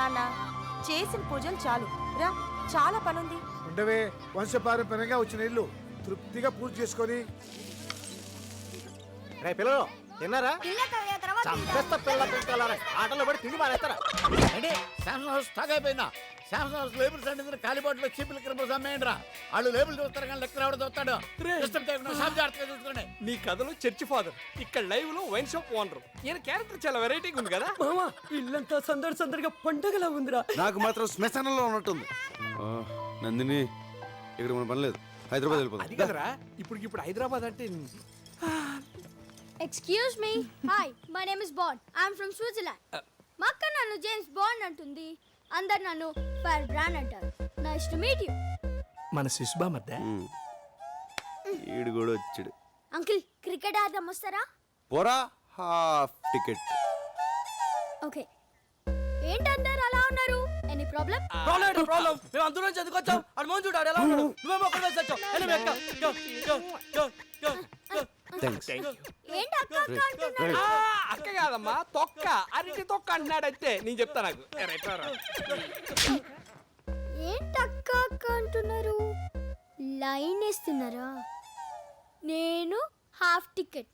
నాన్న చేసిన పూజలు చాలు రా, చాలా పనుంది. ఉండవే, వంశపారంపర్యంగా వచ్చిన ఇల్లు తృప్తిగా పూజ చేసుకొని. రే పిల్లలు తిన్నారా? చంపేస్తా పిల్ల పిల్లలారా, ఆటలో పడి తిండి మానేస్తారా? అంటే శాంసంగ్ హౌస్ స్టాక్ అయిపోయిందా? శాంసంగ్ హౌస్ లేబుల్స్ అంటే కాలిబాట్లో చీపులు కింద అమ్మేయండిరా. వాళ్ళు లేబుల్ చూస్తారు కానీ లెక్కలు ఎవరు చూస్తాడు? షాప్ జాగ్రత్తగా చూసుకోండి. నీ కథలో చర్చి ఫాదర్, ఇక్కడ లైవ్ లో వైన్ షాప్ ఓనర్. ఈయన క్యారెక్టర్ చాలా వెరైటీగా ఉంది కదా మామా. ఇల్లంతా సందడి సందడిగా పండగలా ఉందిరా. నాకు మాత్రం శ్మశానంలో ఉన్నట్టుంది. నందిని, ఇక్కడ మన పని లేదు, హైదరాబాద్ అది వెళ్ళిపోతుంది. కదరా, ఇప్పుడు హైదరాబాద్ అంటే Excuse me. Hi, my name is Bond. I'm from Switzerland. మా అక్క నన్ను జేమ్స్ బాండ్ అంటుంది. అందరు నన్ను ఫైర్ బ్రాండ్ అంటారు. Nice to meet you. మన శిశుబా మధ్య ఈడు కూడా వచ్చాడు. అంకిల్, క్రికెట్ ఆడదాం వస్తారా? పోరా, హాఫ్ టికెట్. ఓకే. ఏంటి అందరు అలా ఉన్నారు? Any problem? ప్రాబ్లం. మేము అందరం చదువుకొచ్చాం. అది మోహన్ చూడాడు ఎలా ఉన్నాడు. నువ్వేమో ఒక్కడే వచ్చావు. వెళ్ళి ఎక్క. థ్యాంక్స్. ఏంటి అక్క అక్క అంటున్నారు? అక్క కాదమ్మా, తొక్క, అరటి తొక్క అంటున్నాడంటే. నేను చెప్తా నాకు. ఏంటి అక్క అక్క అంటున్నారు? లైన్ వేస్తున్నారా? నేను హాఫ్ టికెట్.